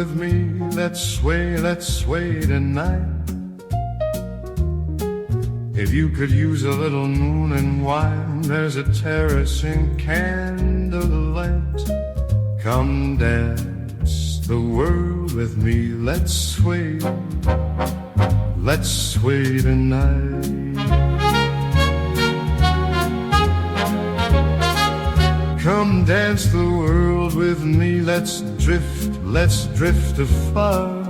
with me, let's sway tonight. If you could use a little moon and wine, there's a terrace in candlelight. Come dance the world with me, let's sway tonight. Come dance the world with me, let's drift afar.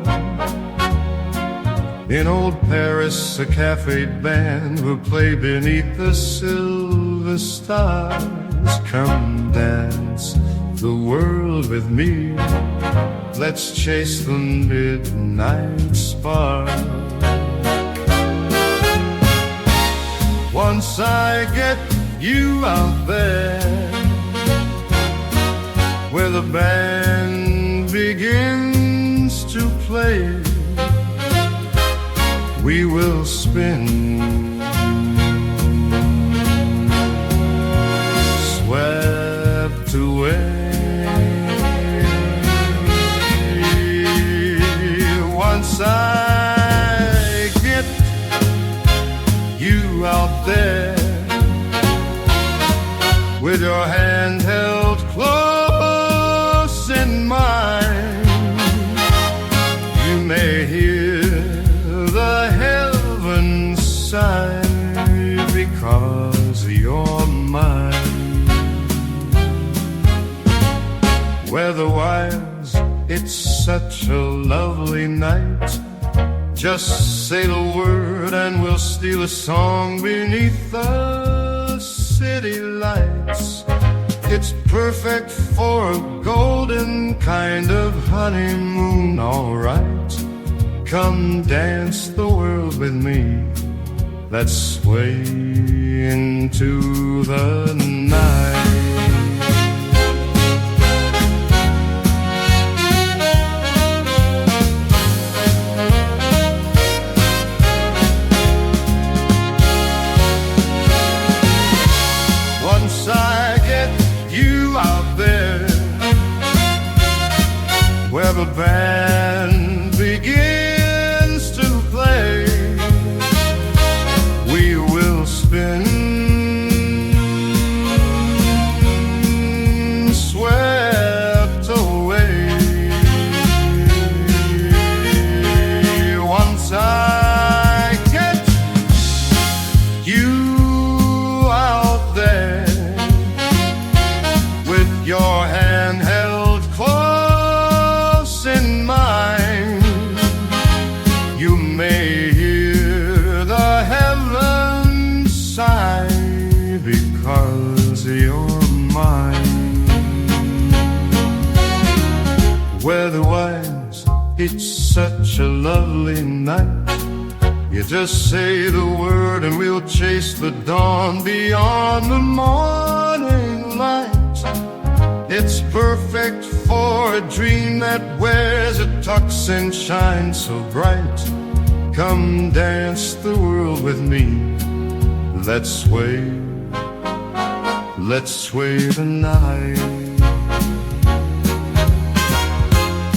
In old Paris, a cafe band will play beneath the silver stars. Come dance the world with me, let's chase the midnight spark. Once I get you out there, where the band begins to play, we will spin, swept away. Once I get you out there, with your hand held close in mine, you may hear the heavens sigh, because you're mine. Weather-wise, it's such a lovely night. Just say the word and we'll steal a song beneath the city lights. It's perfect for a golden kind of honeymoon, alright. Come dance the world with me, let's sway into the night. Once I get you out there, where the band begins to play, we will spin, swept away. Once I get you out there, with your hand held close in mine, you may hear the heavens sigh, because you're mine. Weather-wise, it's such a lovely night. You just say the word and we'll chase the dawn beyond the morning light. It's perfect for a dream that wears a tux and shines so bright. Come dance the world with me, let's sway tonight.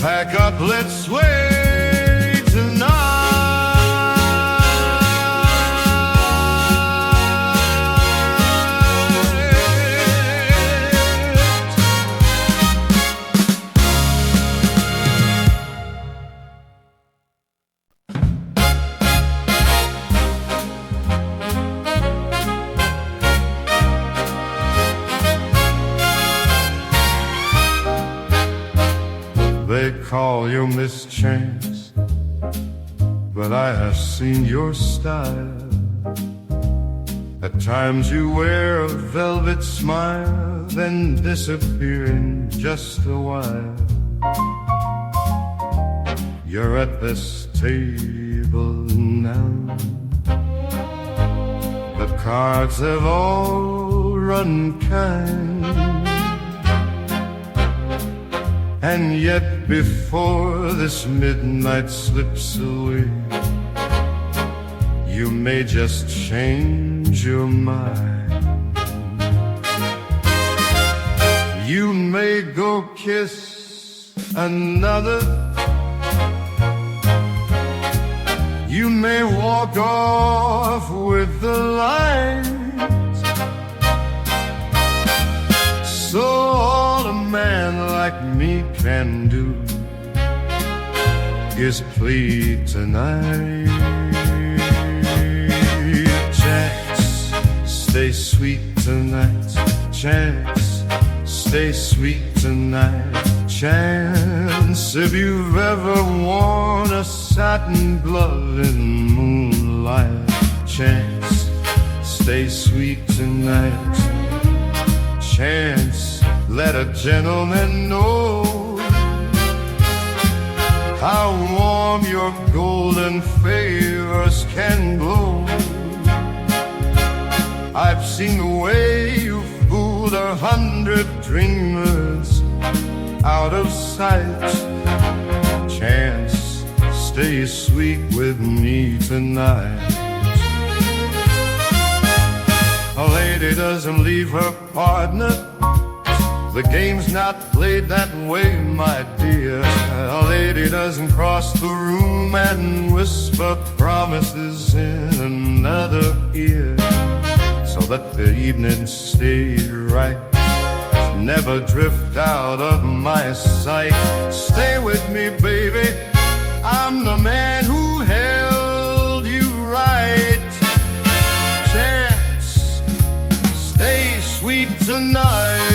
Pack up, let's sway tonight. They call you Miss Chance, but I have seen your style. At times you wear a velvet smile, then disappear in just a while. You're at this table now, the cards have all run kind, and yet before this midnight slips away, you may just change your mind. You may go kiss another, You may walk off with the light. So all a man like me can do is plead tonight. Chance, stay sweet tonight. Chance, stay sweet tonight. Chance, if you've ever worn a satin glove in moonlight. Chance, stay sweet tonight. Chance, let a gentleman know how warm your golden favors can glow. I've seen the way you fooled 100 dreamers out of sight. Chance, stay sweet with me tonight. A lady doesn't leave her partner. The game's not played that way, my dear. A lady doesn't cross the room and whisper promises in another ear. So that the evening stays right. Never drift out of my sight. Stay with me, baby. I'm the man who held you right. Chance, stay sweet tonight.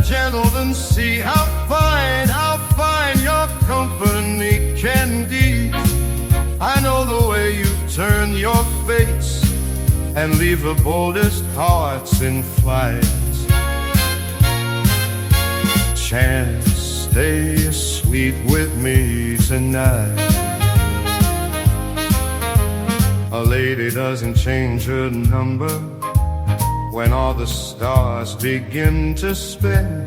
Gentlemen, see how fine your company can be. I know the way you turn your face and leave the boldest hearts in flight. Chance, stay sweet with me tonight. A lady doesn't change her number when all the stars begin to spin.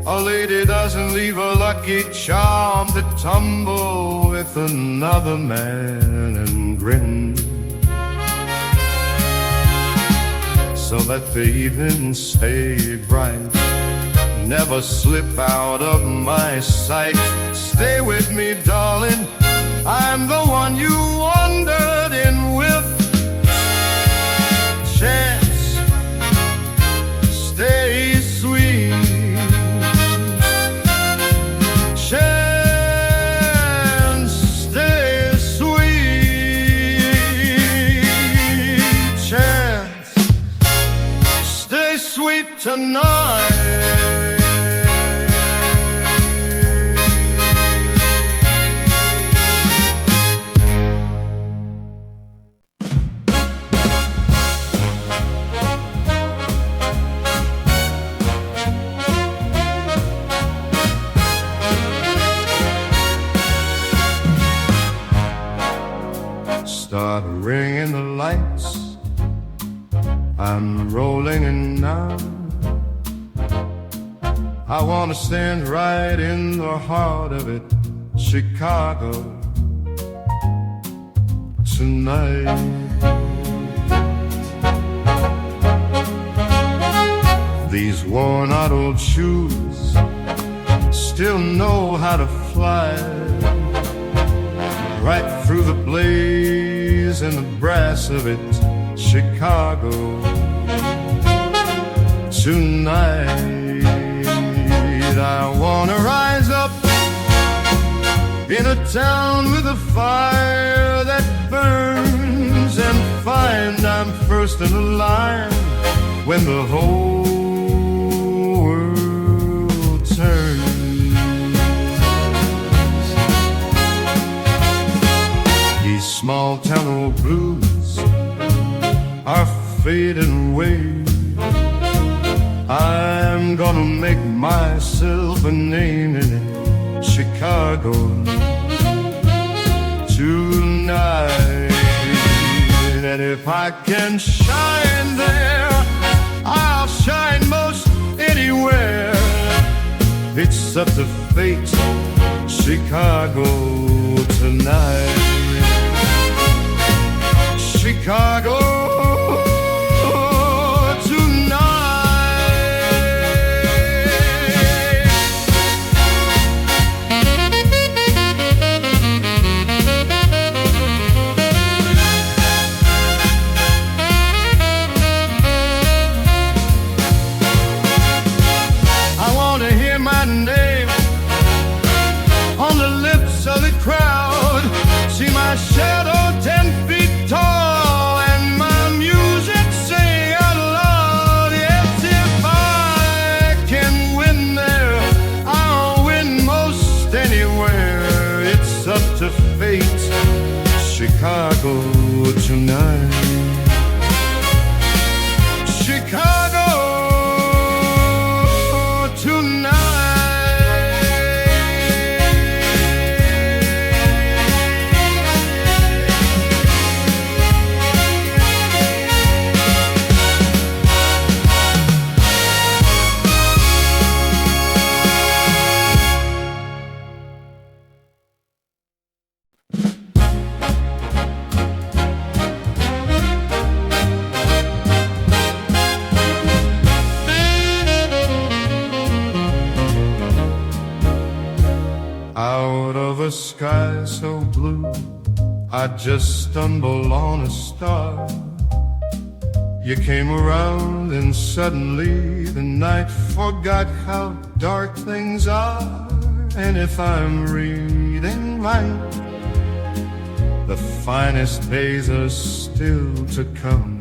A lady doesn't leave a lucky charm to tumble with another man and grin. So let the evening stay bright. Never slip out of my sight. Stay with me, darling. I'm the one you wandered in with. Chance, stay sweet. Chance, stay sweet. Chance, stay sweet tonight. Start ringing the lights, I'm rolling in now. I wanna stand right in the heart of it, Chicago, tonight. These worn out old shoes still know how to fly right through the blaze and the brass of it, Chicago, tonight. I wanna rise up in a town with a fire that burns and find I'm first in the line when the whole world turns. Small town old blues are fading away. I'm gonna make myself a name in it, Chicago, tonight. And if I can shine there, I'll shine most anywhere. It's up to fate, Chicago tonight. Chicago my shadow 10 feet tall and my music sing out loud. Yes, if I can win there, I'll win most anywhere. It's up to fate, Chicago tonight. Chicago tonight. Out of a sky so blue, I just stumbled on a star. You came around and suddenly the night forgot how dark things are. And if I'm reading right, the finest days are still to come.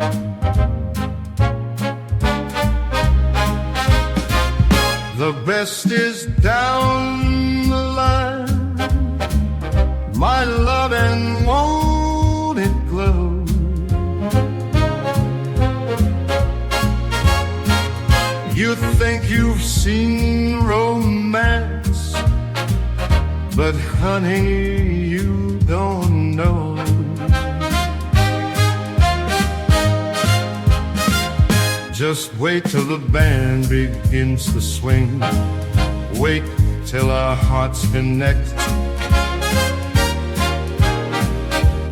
The best is down the line, my love, and won't it glow? You think you've seen romance, but honey, you don't know. Just wait till the band begins to swing. Wait till our hearts connect.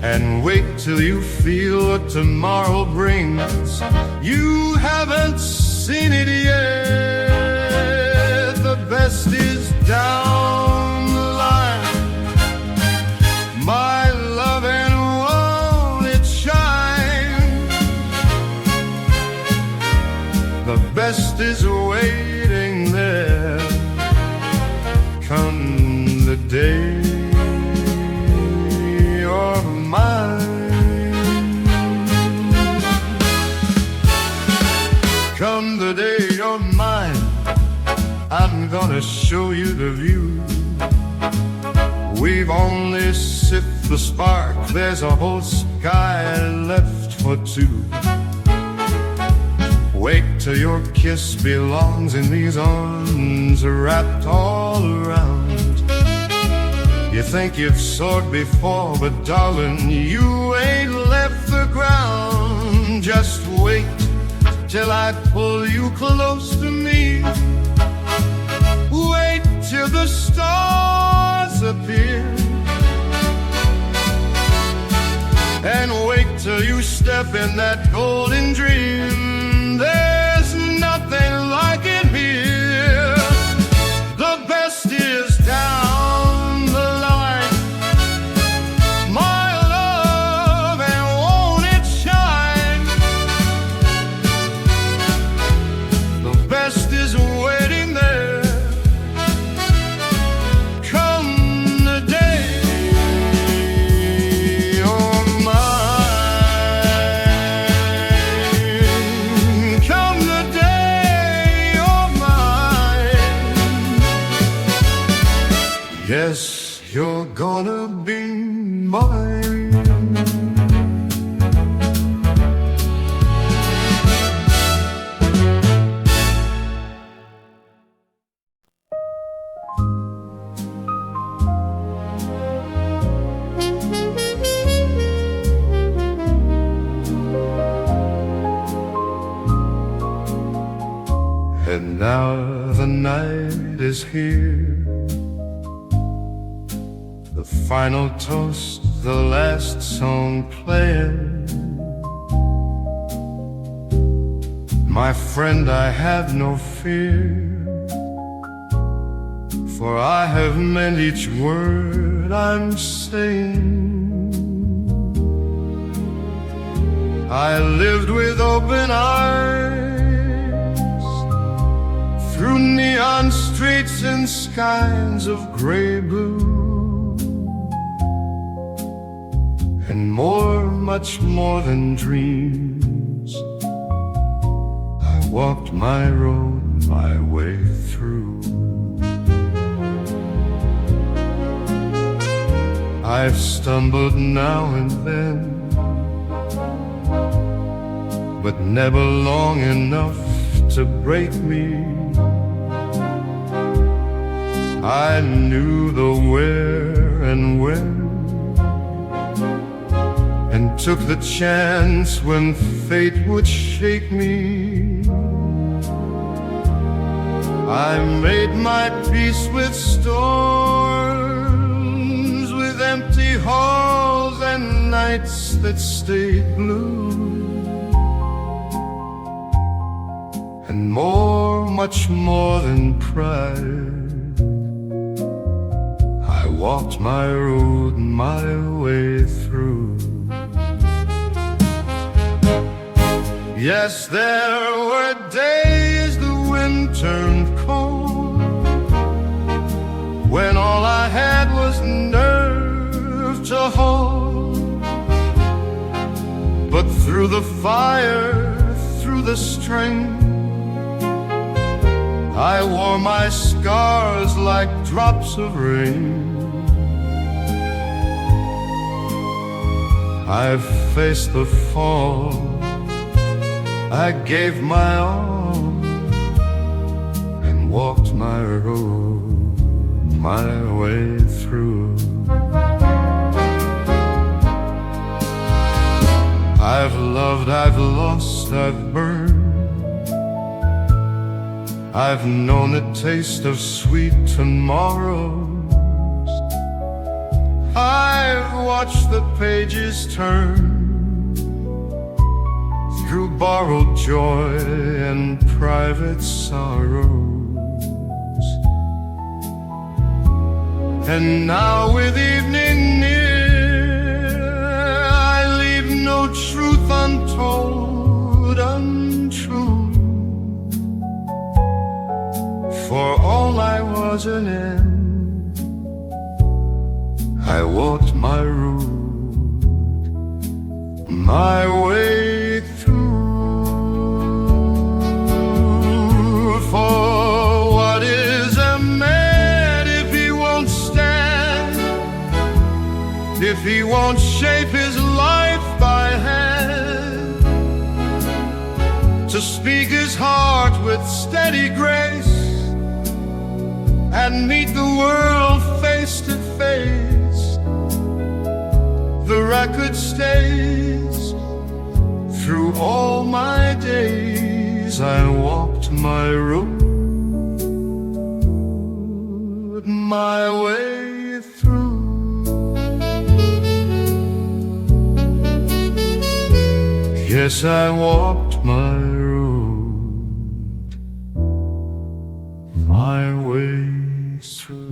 And wait till you feel what tomorrow brings. You haven't seen it yet. The best is down the line, my love, and won't it shine? The best is waiting there. Come the day you're mine. Come the day you're mine, I'm gonna show you the view. We've only sipped the spark, there's a whole sky left for two. Wait till your kiss belongs in these arms wrapped all around. You think you've soared before, but darling, you ain't left the ground. Just wait till I pull you close to me. Wait till the stars appear. And wait till you step in that golden dream. There's nothing like it here. The best is down the line, my love, and won't it shine? The best is waiting there. Come the day you're mine. Come the day you're mine. Yes, you're gonna be mine. And now the night is here, the final toast, the last song playing. My friend, I have no fear, for I have meant each word I'm saying. I lived with open eyes through neon streets and skies of gray blue, and more, much more than dreams, I walked my road, my way through. I've stumbled now and then, but never long enough to break me. I knew the where and when, and took the chance when fate would shake me. I made my peace with storms, with empty halls and nights that stayed blue. And more, much more than pride, I walked my road, my way through. Yes, there were days the wind turned cold, when all I had was nerve to hold. But through the fire, through the strain, I wore my scars like drops of rain. I've faced the fall, I gave my all, and walked my road, my way through. I've loved, I've lost, I've burned, I've known the taste of sweet tomorrows. I've watched the pages turn through borrowed joy and private sorrows. And now with evening near, I leave no truth untold, untrue. For all I was an end, I walked my road, my way through. For what is a man if he won't stand, if he won't shape his life by hand, to speak his heart with steady grace, and meet the world face to face? The record stays. Through all my days I walked my road, my way through. Yes, I walked my road, my way through.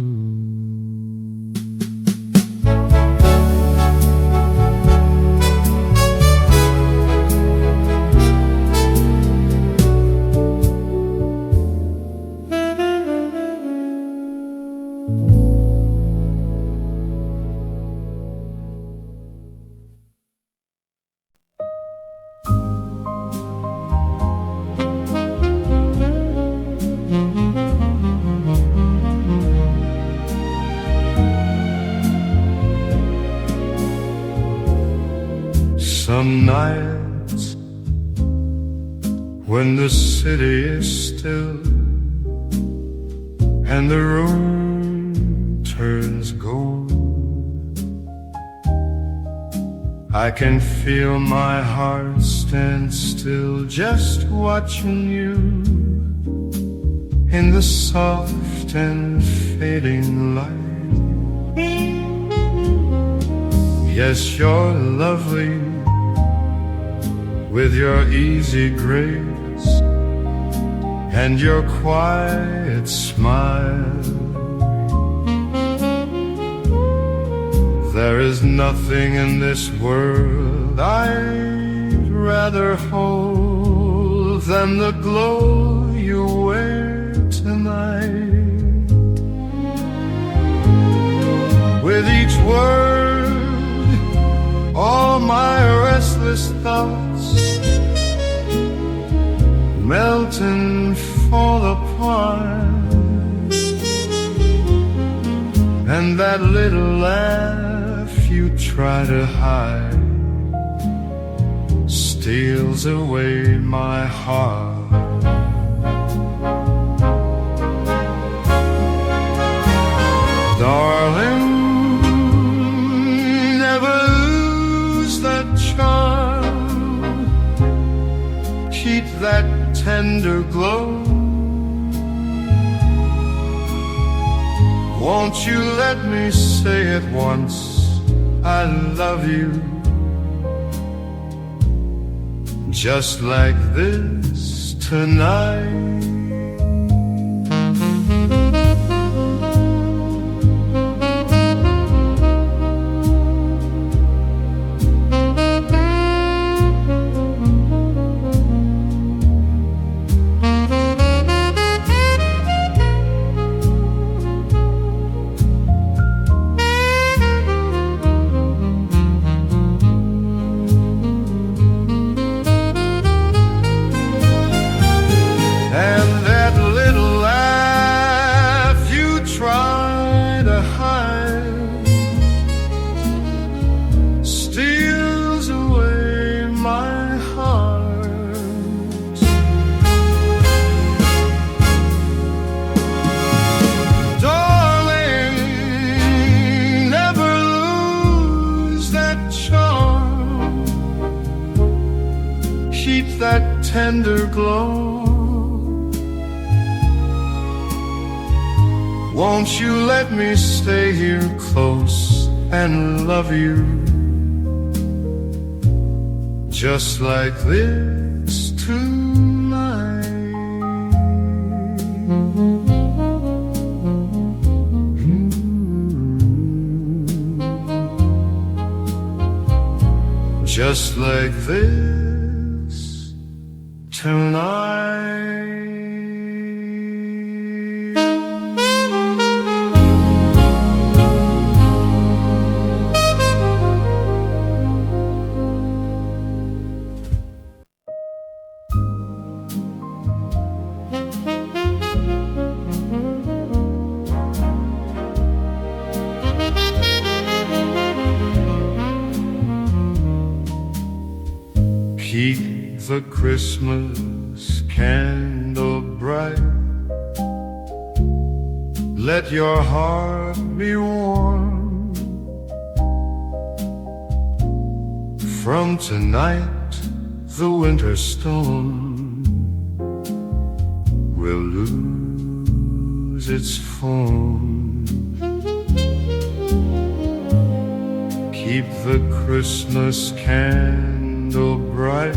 Some nights when the city is still and the room turns gold, I can feel my heart stand still, just watching you in the soft and fading light. Yes, you're lovely with your easy grace, and your quiet smile. There is nothing in this world I'd rather hold than the glow you wear tonight. With each word, all my restless thoughts melt and fall apart, and that little laugh you try to hide steals away my heart. Darling, never lose that charm. Keep that tender glow. Won't you let me say it once, I love you, just like this tonight. That tender glow. Won't you let me stay here close and love you, just like this tonight. Just like this tonight. Keep the Christmas candle bright. Let your heart be warm. From tonight, the winter storm will lose its form. Keep the Christmas candle bright.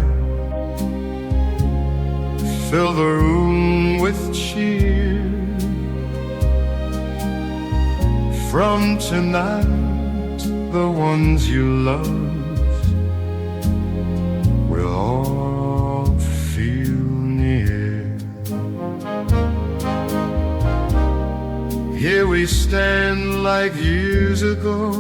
Fill the room with cheer. From tonight, the ones you love will all feel near. Here we stand like years ago,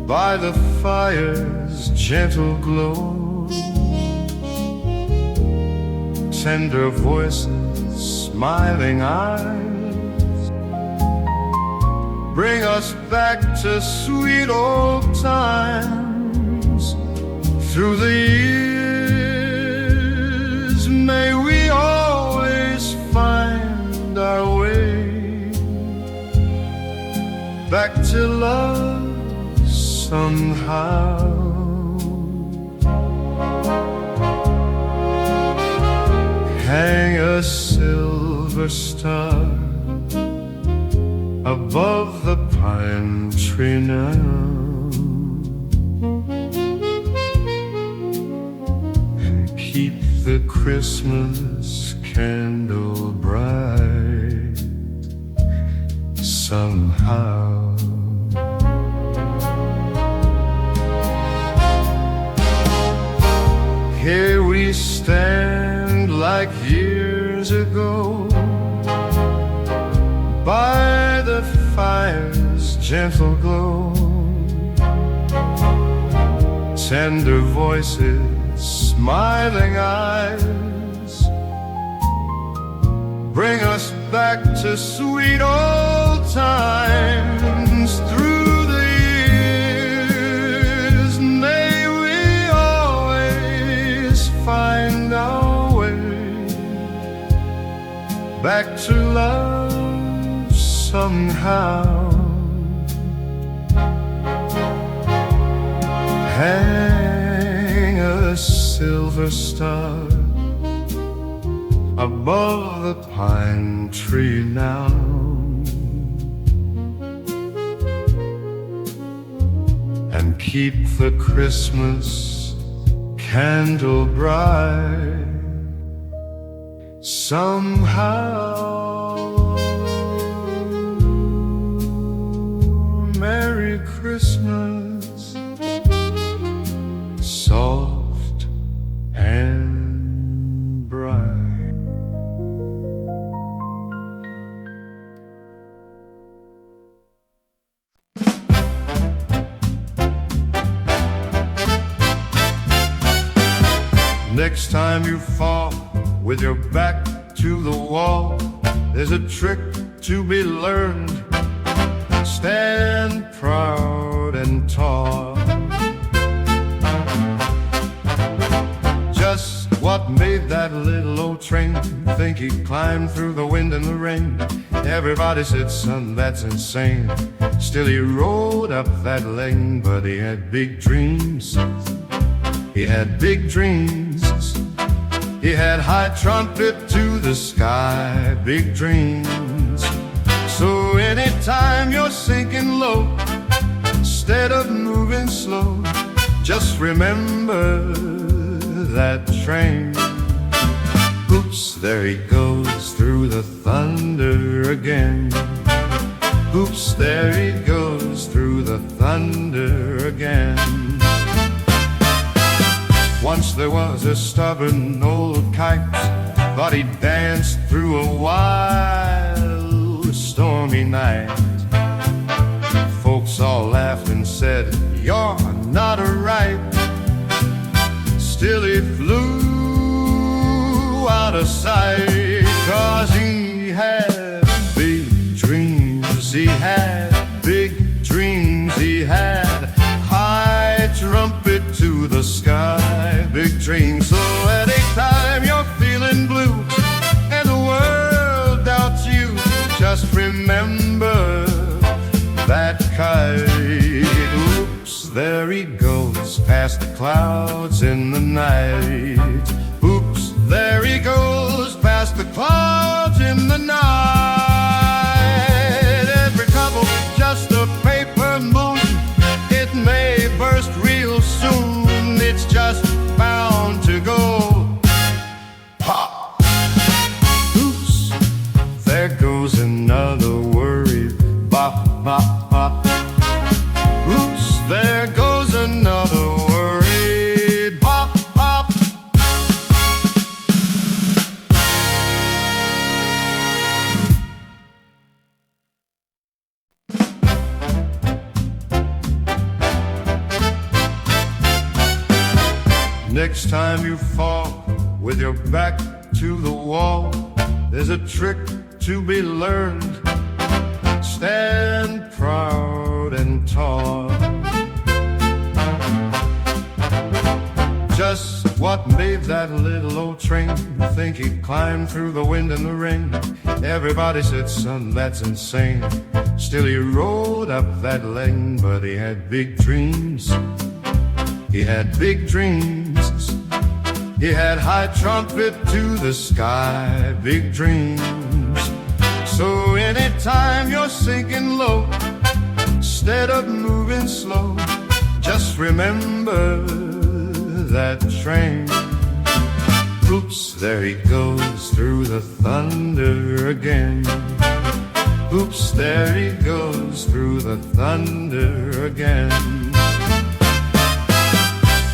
by the fire's gentle glow. Tender voices, smiling eyes, bring us back to sweet old times. Through the years, may we always find our way back to love somehow. Hang a silver star above the pine tree now, and keep the Christmas candle bright somehow. Here we stand like years ago, by the fire's gentle glow. Tender voices, smiling eyes, bring us back to sweet old times. Through the years, may we always find our way back to love somehow. Hang a silver star above the pine tree now, and keep the Christmas candle bright somehow. Merry Christmas, soft and bright. Next time you fall with your back to the wall, there's a trick to be learned. Stand proud and tall. Just what made that little old train think he'd climb through the wind and the rain? Everybody said, son, that's insane. Still he rode up that lane, but he had big dreams. He had big dreams. He had high trumpet to the sky, big dreams. So anytime you're sinking low, instead of moving slow, just remember that train. Oops, there he goes through the thunder again. Oops, there he goes through the thunder again. Once there was a stubborn old kite, thought he danced through a wild stormy night. Folks all laughed and said, you're not a right. Still he flew out of sight, 'cause he had big dreams. He had big dreams. He had high trumpet to the sky, big dreams. So anytime you're feeling blue and the world doubts you, just remember that kite. Oops, there he goes past the clouds in the night. Oops, there he goes past the clouds in the night. Every couple just a paper moon, it may burst real soon. It's just bound to go pop. Oops, there goes another worry. Bop, bop, bop. Oops, there goes another worry. Bop, bop. Next time you fall with your back to the wall, there's a trick to be learned. Stand proud and tall. Just what made that little old train think he'd climb through the wind and the rain? Everybody said, son, that's insane. Still he rode up that lane, but he had big dreams. He had big dreams. He had high trumpet to the sky, big dreams. So anytime you're sinking low, instead of moving slow, just remember that train. Oops, there he goes through the thunder again. Oops, there he goes through the thunder again.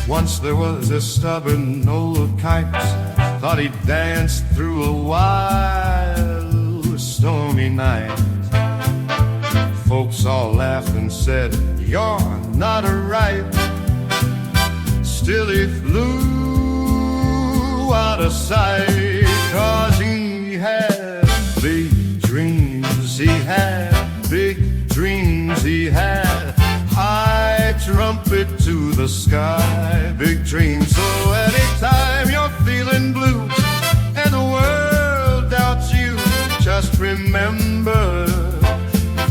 Once there was a stubborn old kite, thought he'd dance through a wild, stormy night. Folks all laughed and said, "You're not right." Still he flew out of sight, 'cause he had big dreams, he had big dreams, he had high trumpet to the sky, big dreams. So anytime you're feeling blue and the world doubts you, just remember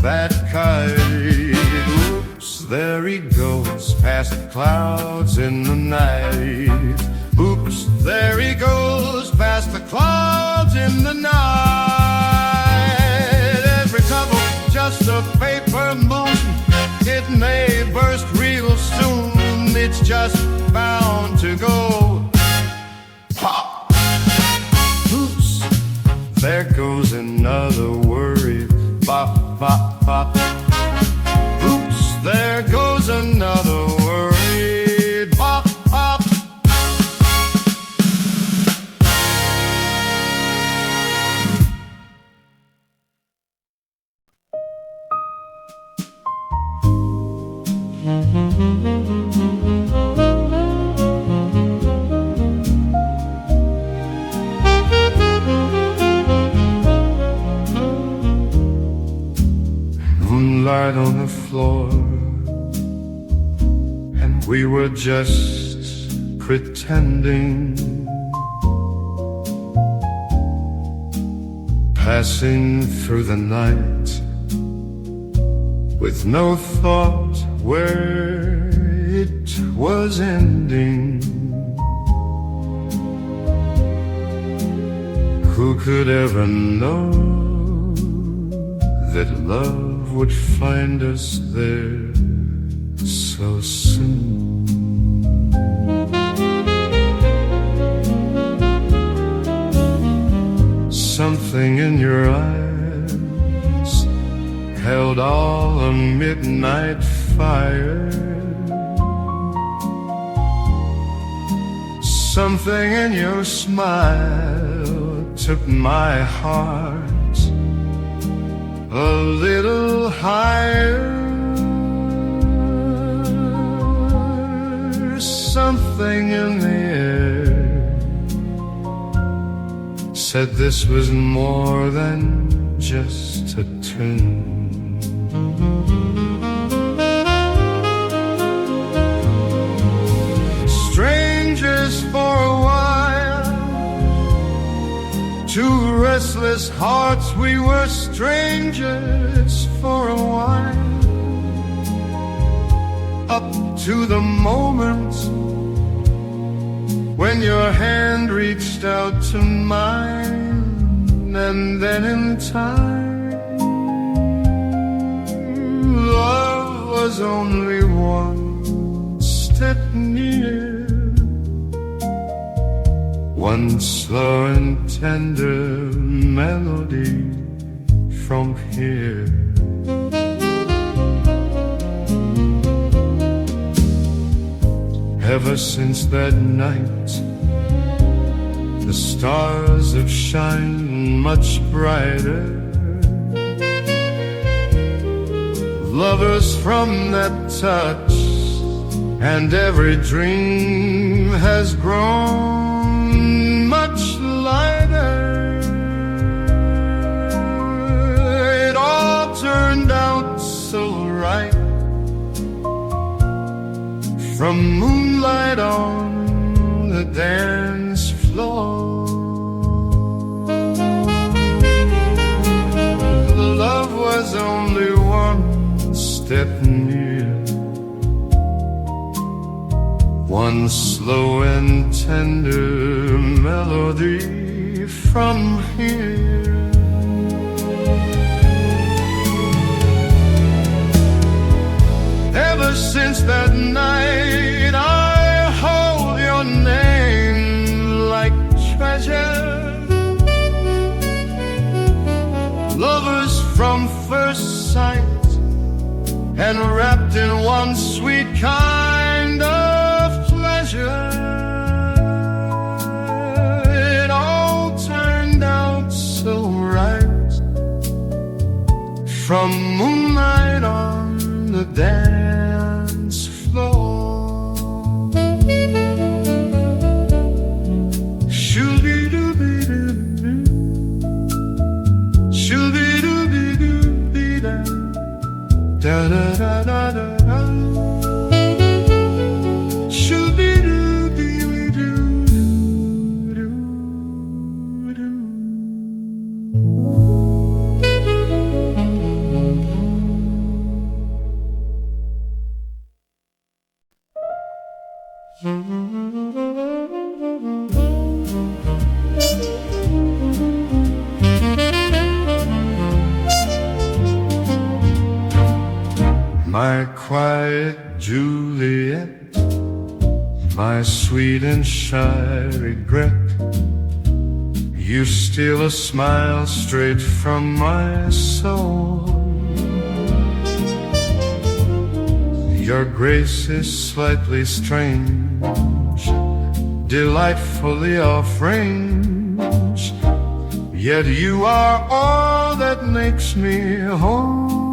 that kite. Oops, there he goes past the clouds in the night. Oops, there he goes past the clouds in the night. Every trouble just a paper moon, it may burst real soon, it's just bound to go pop. Oops, there goes another worry, bop, bop, pop. Oops, there goes another worry, bop, pop. Moonlight on the floor, and we were just pretending, passing through the night with no thought where it was ending. Who could ever know that love would find us there so soon? Something in your eyes held all a midnight fire. Something in your smile took my heart a little higher. Something in the air said this was more than just a tune. Strangers for a while, two restless hearts, we were strangers for a while, up to the moment when your hand reached out to mine, and then in time, love was only one step near. One slow and tender melody from here. Ever since that night, the stars have shined much brighter. Lovers from that touch, and every dream has grown much lighter. It all turned out so right, from moonlight on the dance floor. Love was only one step near, one slow and tender melody from here. Ever since that night, I hold your name like and wrapped in one sweet kind of pleasure. It all turned out so right, from moonlight on the dance floor. Da da da da da da. My quiet Juliet, my sweet and shy regret, you steal a smile straight from my soul. Your grace is slightly strange, delightfully off-range, yet you are all that makes me whole.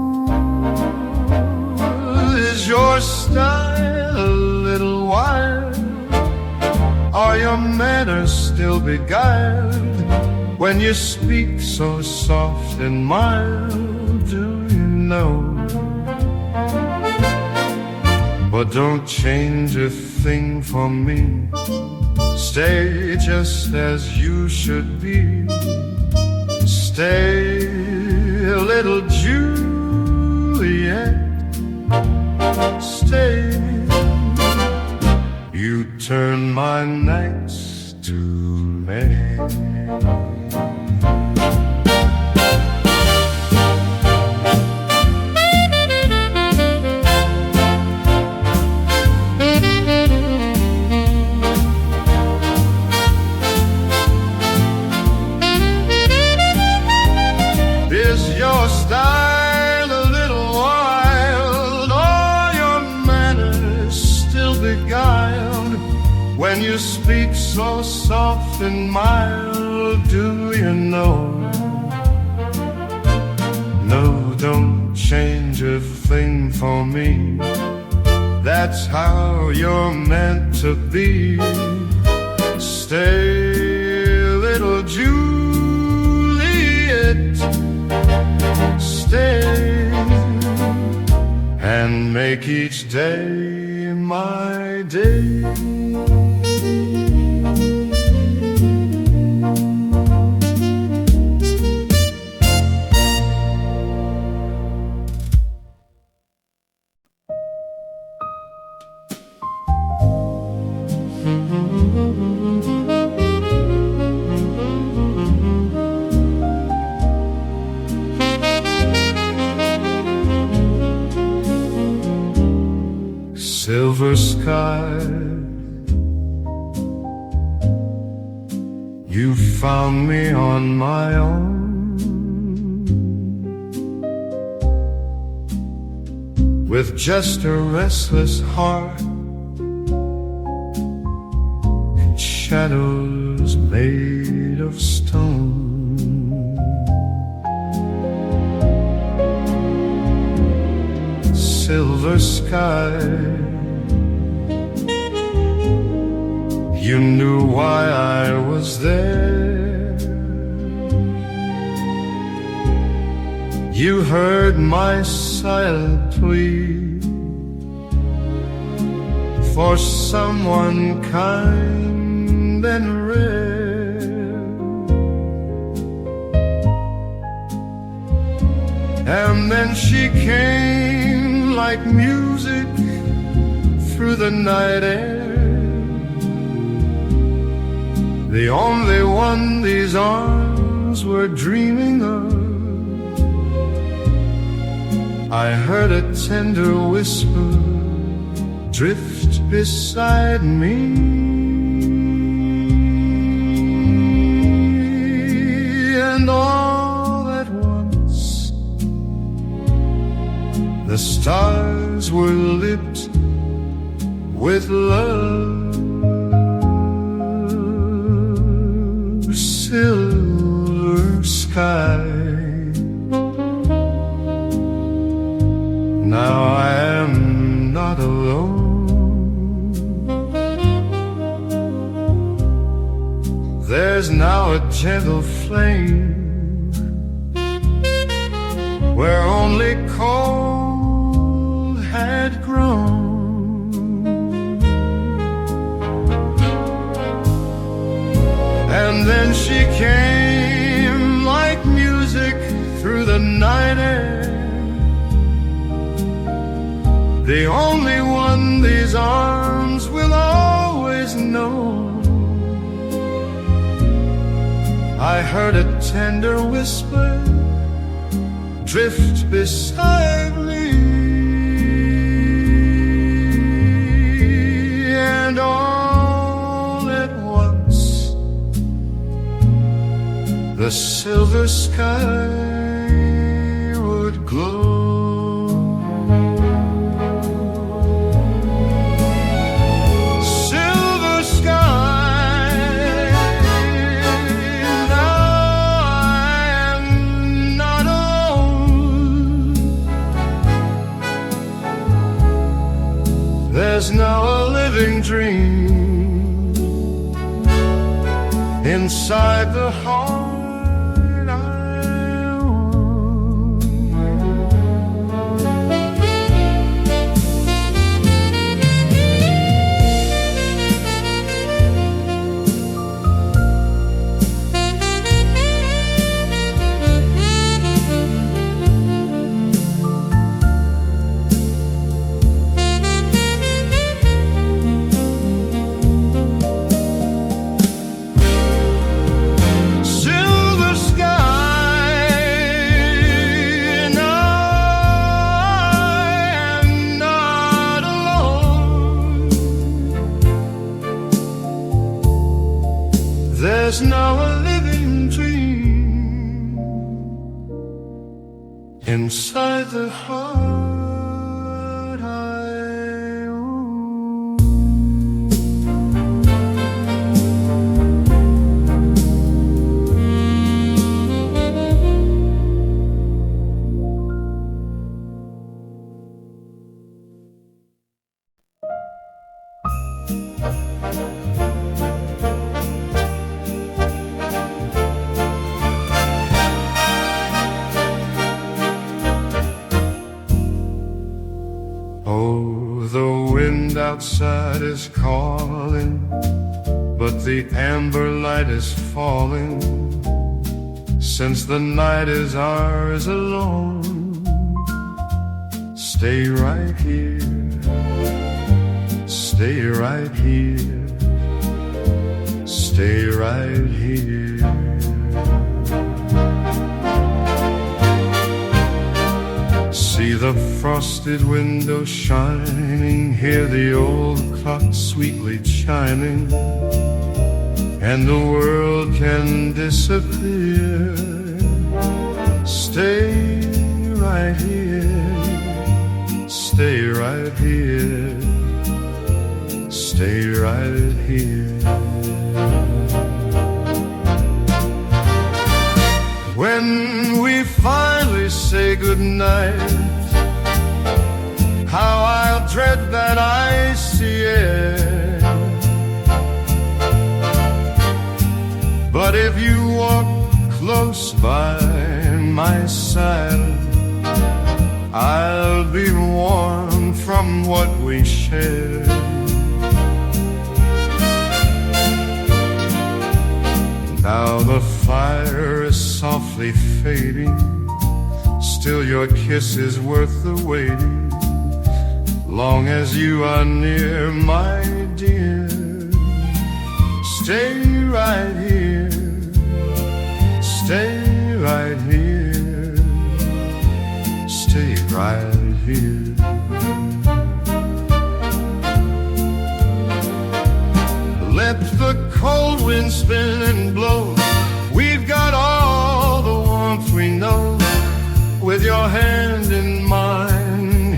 Is your style a little wild? Are your manners still beguiled when you speak so soft and mild? Do you know? But don't change a thing for me. Stay just as you should be. Stay, little Juliet. Stay. You turn my nights to May. Is your style a little wild, or your manners still beguiled when you speak so soft and mild? Do you know? No, don't change a thing for me. That's how you're meant to be. Stay, little Juliet. Stay and make each day my day. Silver sky, you found me on my own, with just a restless heart and shadows made of stone. Silver sky, you knew why I was there. You heard my silent plea for someone kind and rare. And then she came like music through the night air, the only one these arms were dreaming of. I heard a tender whisper drift beside me, and all at once The stars were lit with love, silver sky. Now I am not alone. There's now a gentle flame where only cold had grown. And then she came like music through the night air, the only one these arms will always know. I heard a tender whisper drift beside me, and all at once the silver sky would glow. There's now a living dream inside the heart I own. There's now a living dream inside the heart I own. Oh, the wind outside is calling, but the amber light is falling. Since the night is ours alone, stay right here, stay right here, stay right here. See the frosted window shining, hear the old clock sweetly chiming, and the world can disappear. Stay right here, stay right here, stay right here. When we finally say goodnight, how I'll dread that icy air. But if you walk close by my side, I'll be warm from what we share. Now the fire is softly fading, still your kiss is worth the waiting. Long as you are near, my dear, stay right here, stay right here, stay right here. Let the cold wind spin and blow, we've got all the warmth we know. With your hand in mine,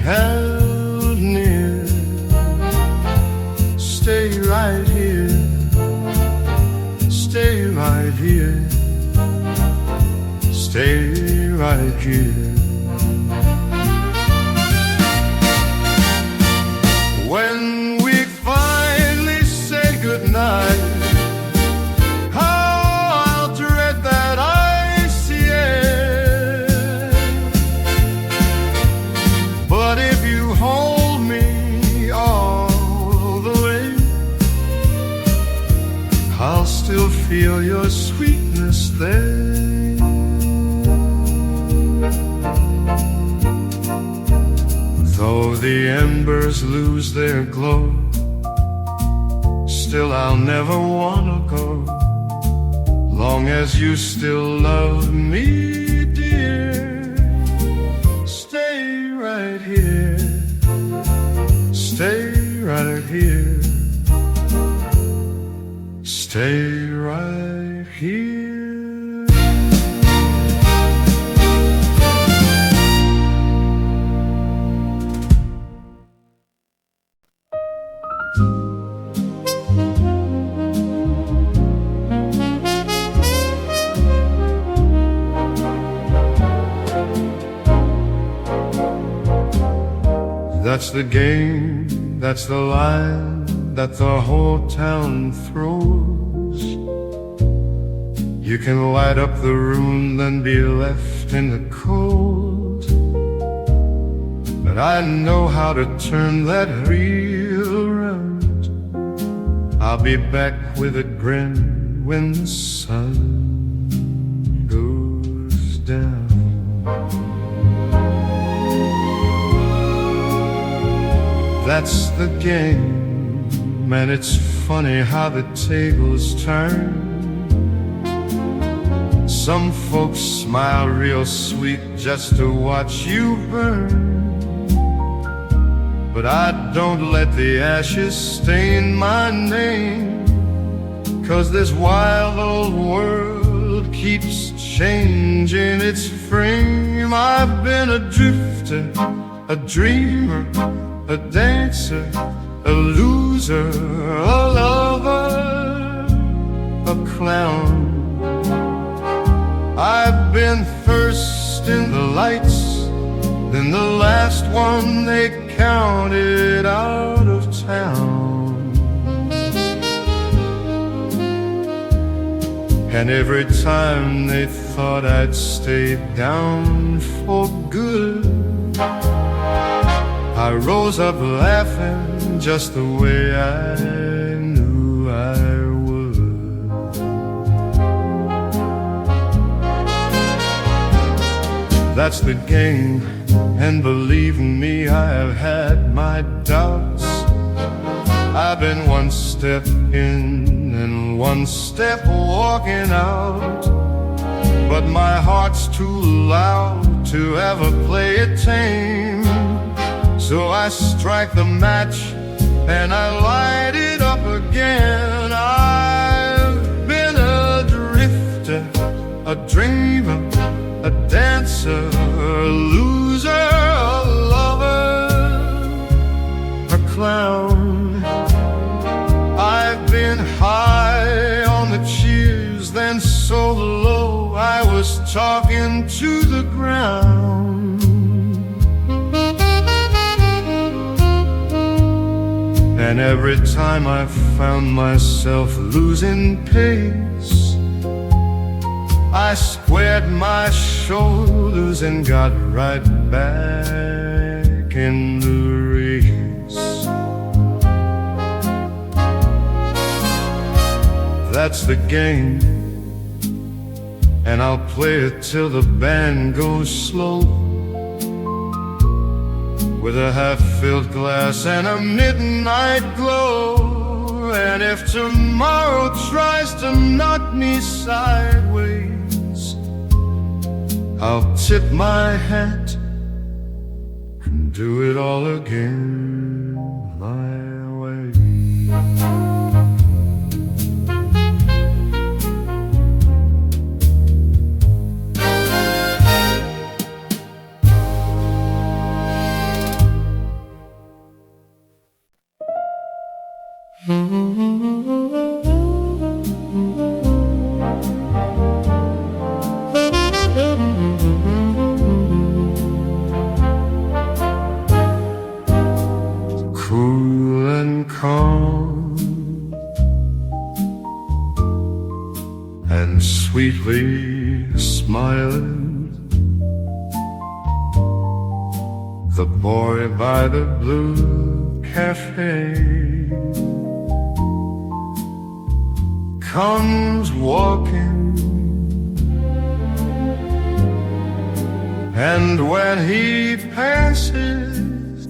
But if you hold me all the way, I'll still feel your sweetness there. Though the embers lose their glow, still I'll never wanna go, long as you still love me, dear. Stay right here, stay right here, stay right here. That's the game, that's the line that the whole town throws. You can light up the room, then be left in the cold. But I know how to turn that reel around. I'll be back with a grin when the sun goes down. That's the game, and it's funny how the tables turn. Some folks smile real sweet just to watch you burn. But I don't let the ashes stain my name, 'cause this wild old world keeps changing its frame. I've been a drifter, a dreamer, a dancer, a loser, a lover, a clown. I've been first in the lights, then the last one they counted out of town. And every time they thought I'd stay down for good, I rose up laughing just the way I knew I would. That's the game, and believe me, I have had my doubts. I've been one step in and one step walking out, but my heart's too loud to ever play it tame. So I strike the match and I light it up again. I've been a drifter, a dreamer, a dancer, a loser, a lover, a clown. I've been high on the cheers, then so low I was talking to the ground. And every time I found myself losing pace, I squared my shoulders and got right back in the race. That's the game, and I'll play it till the band goes slow, with a half-filled glass and a midnight glow. And if tomorrow tries to knock me sideways, I'll tip my hat and do it all again my way. Cool and calm and sweetly smiling, The boy by the blue cafe comes walking, and when he passes,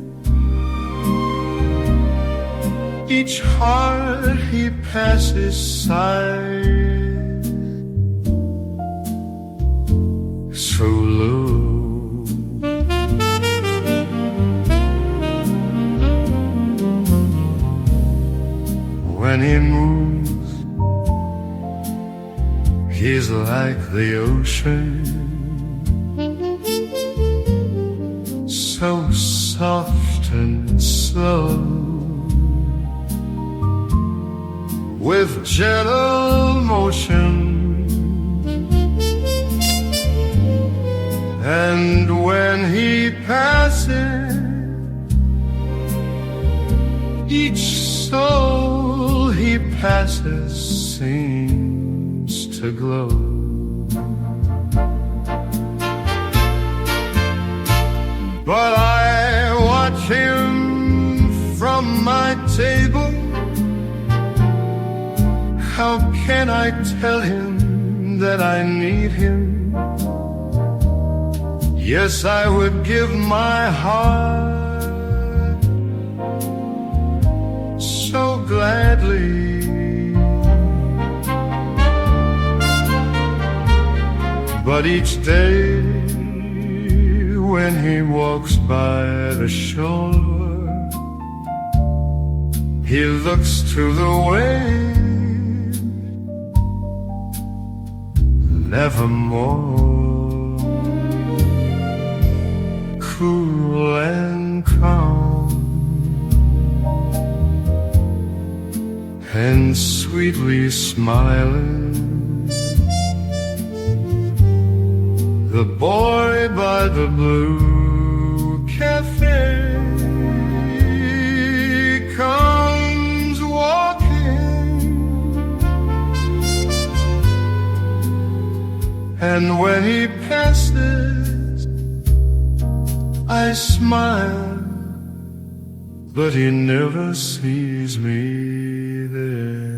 each heart he passes sighs so low. When he moves, he's like the ocean, so soft and slow, with gentle motion. And when he passes, each soul he passes seems to glow. But I watch him from my table. How can I tell him that I need him? Yes, I would give my heart so gladly, but each day when he walks by the shore, he looks to the wave, nevermore. Cool and calm and sweetly smiling, the boy by the blue cafe comes walking, and when he passes, I smile, but he never sees me there.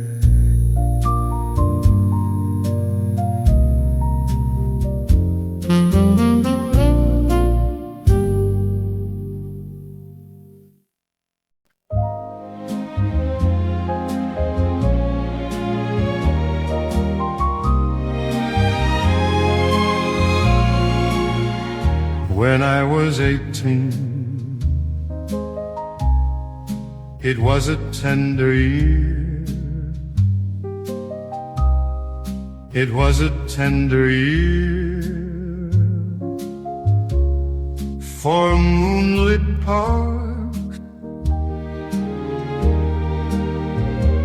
When I was 18, it was a tender year. It was a tender year for a moonlit park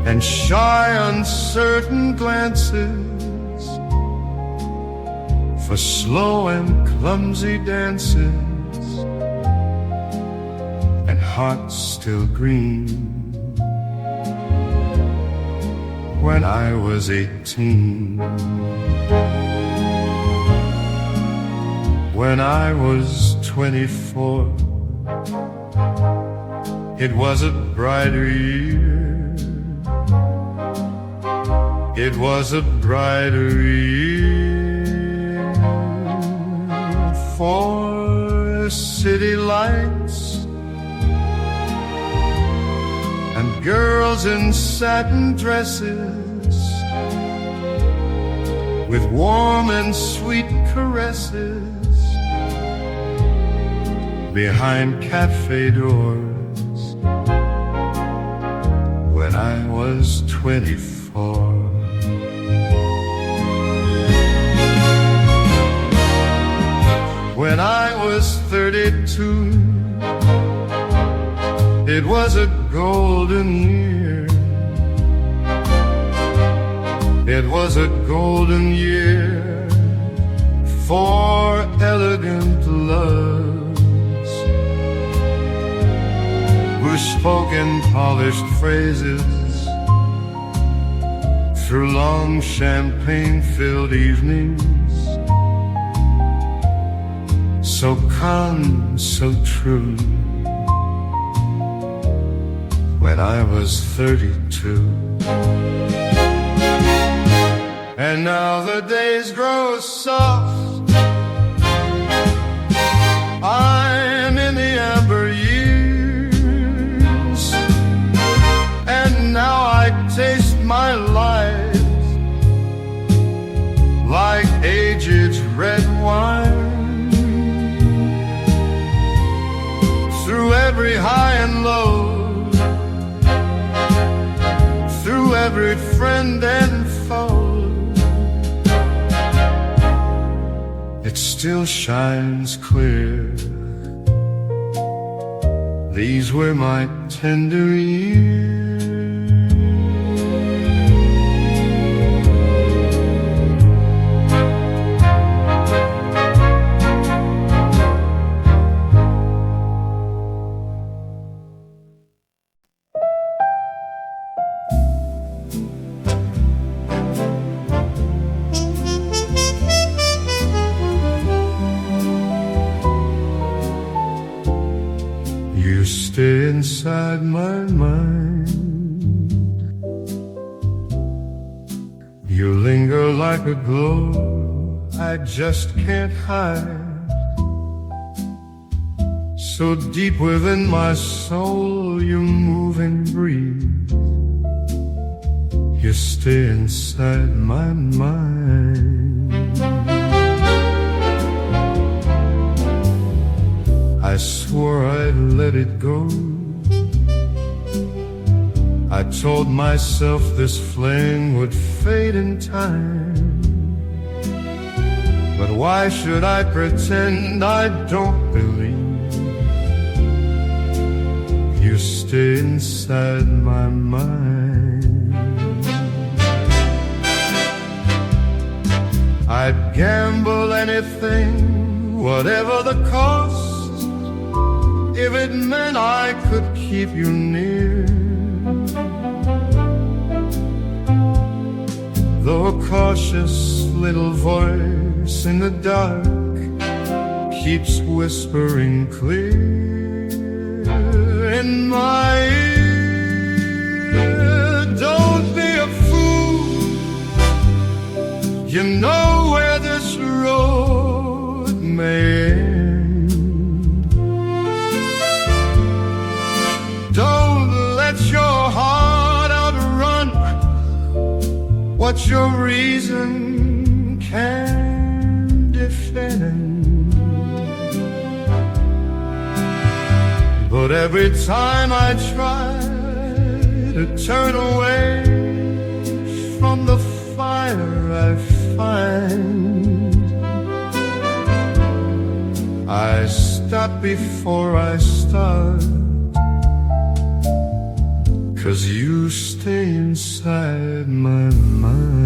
and shy, uncertain glances, for slow and clumsy dances, and hearts still green. When I was 18, when I was 24, it was a brighter year. It was a brighter year for city lights and girls in satin dresses with warm and sweet caresses behind cafe doors. When I was 24, when I was 32, it was a golden year. It was a golden year for elegant loves who spoke in polished phrases through long champagne-filled evenings, so calm, so true, when I was 32. And now the days grow soft, I'm in the amber years, and now I taste my life like aged red wine. Through every high and low, through every friend and foe, it still shines clear. These were my tender years. You stay inside my mind, you linger like a glow I just can't hide. So deep within my soul you move and breathe, you stay inside my mind. I swore I'd let it go, I told myself this flame would fade in time. But why should I pretend I don't believe? You stay inside my mind. I'd gamble anything, whatever the cost, if it meant I could keep you near. Though a cautious little voice in the dark keeps whispering clear in my ear, don't be a fool, you know where this road may end. Don't let your heart outrun what your reason can defend. But every time I try to turn away from the fire I find, I stop before I start, 'cause you stay inside my mind.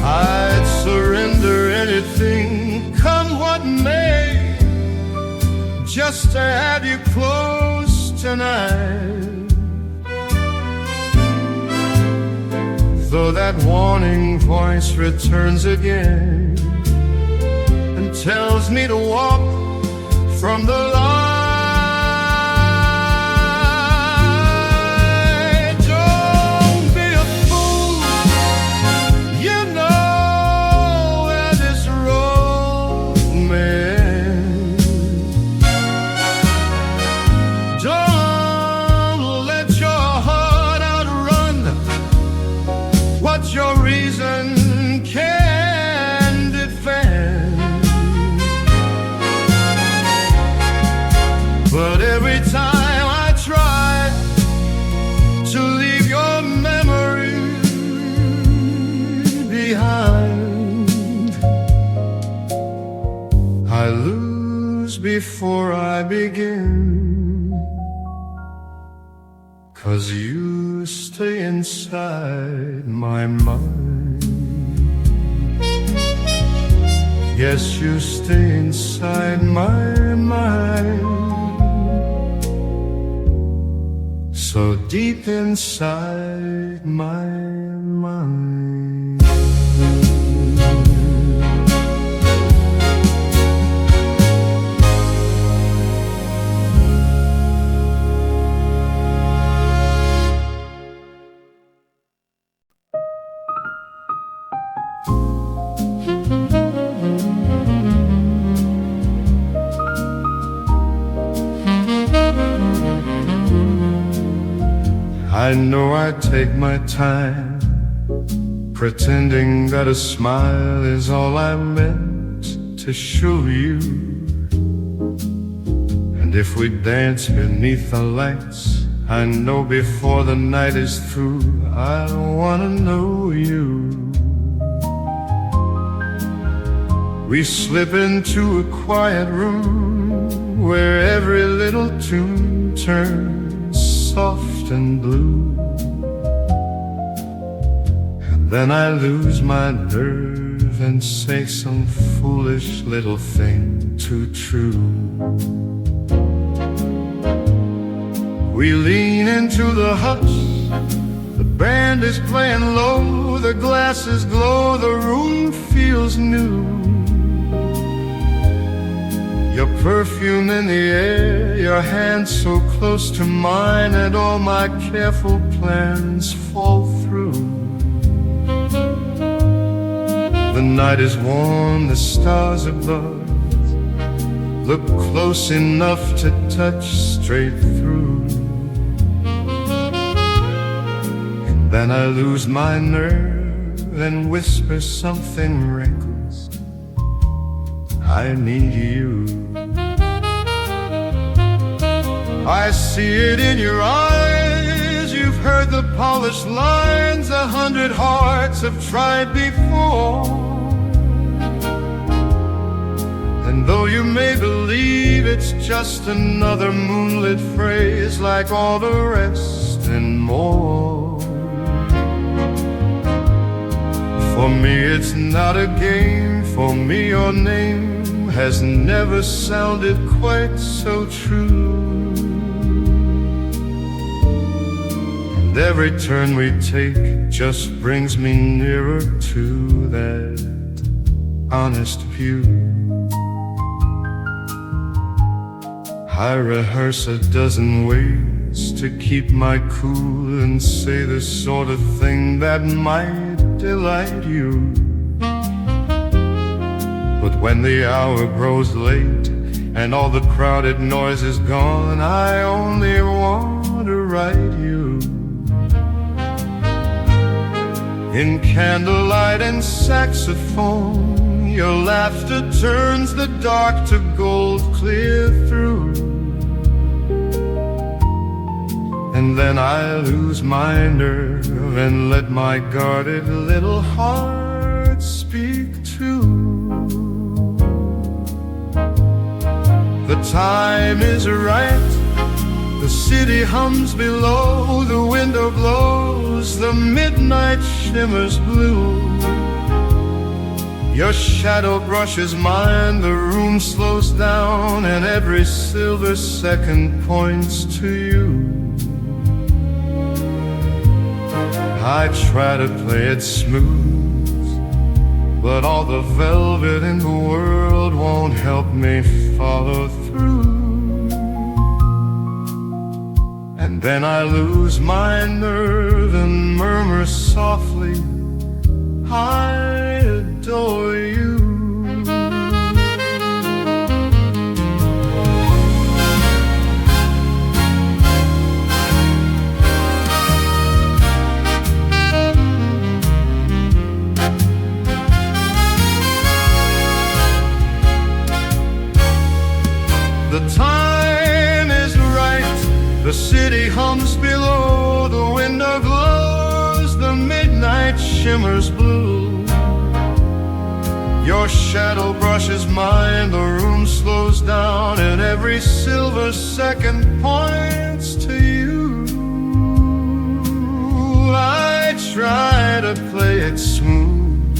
I'd surrender anything, come what may, just to have you close tonight. Though that warning voice returns again and tells me to walk from the light. Don't be a fool, you know where this road may end. What your reason can defend. But every time I try to leave your memory behind, I lose before I begin, 'cause you stay inside my mind. Yes, you stay inside my mind, so deep inside my mind. I know I take my time, pretending that a smile is all I meant to show you. And if we dance beneath the lights, I know before the night is through, I wanna know you. We slip into a quiet room where every little tune turns soft and blue. And then I lose my nerve and say some foolish little thing too true. We lean into the hush, the band is playing low, the glasses glow, the room feels new. Your perfume in the air, your hand so close to mine, and all my careful plans fall through. The night is warm, the stars above look close enough to touch straight through. And then I lose my nerve and whisper something reckless, I need you. I see it in your eyes, you've heard the polished lines 100 hearts have tried before. And though you may believe it's just another moonlit phrase like all the rest and more, for me it's not a game, for me your name has never sounded quite so true. And every turn we take just brings me nearer to that honest view. I rehearse a dozen ways to keep my cool and say the sort of thing that might delight you. But when the hour grows late and all the crowded noise is gone, I only want to write you. In candlelight and saxophone, your laughter turns the dark to gold clear through. And then I lose my nerve and let my guarded little heart speak too. The time is right, the city hums below, the window blows, the midnight shimmers blue. Your shadow brushes mine, the room slows down, and every silver second points to you. I try to play it smooth, but all the velvet in the world won't help me follow through. And then I lose my nerve and murmur softly, I adore you. The time is right, the city hums below, the window glows, the midnight shimmers blue. Your shadow brushes mine, the room slows down, and every silver second points to you. I try to play it smooth,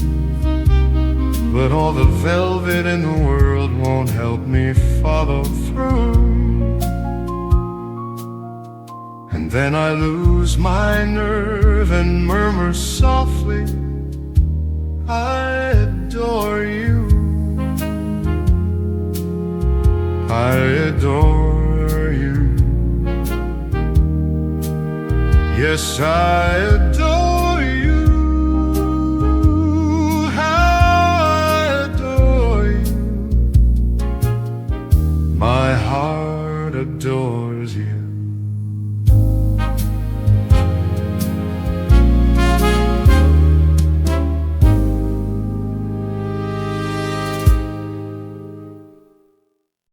but all the velvet in the world won't help me follow through. And then I lose my nerve and murmur softly, I adore you, I adore you. Yes, I adore